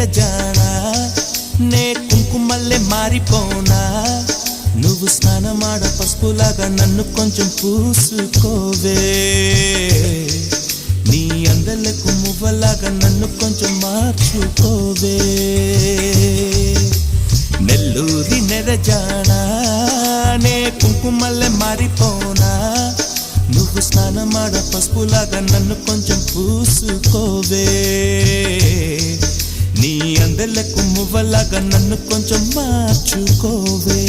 నెరజానా నే కుంకుమల్లే మారిపోనా నువ్వు స్నానమాడ పసుపులాగా నన్ను కొంచెం పూసుకోవే నీ అందలకు మువ్వలాగా నన్ను కొంచెం మార్చుకోవే నెల్లూరి నెరజానా నే కుంకుమల్లే మారిపోనా నువ్వు స్నానమాడ పసుపులాగా నన్ను కొంచెం పూసుకోవే నీ అందలకు మువ్వలాగా నన్ను కొంచెం మార్చుకోవే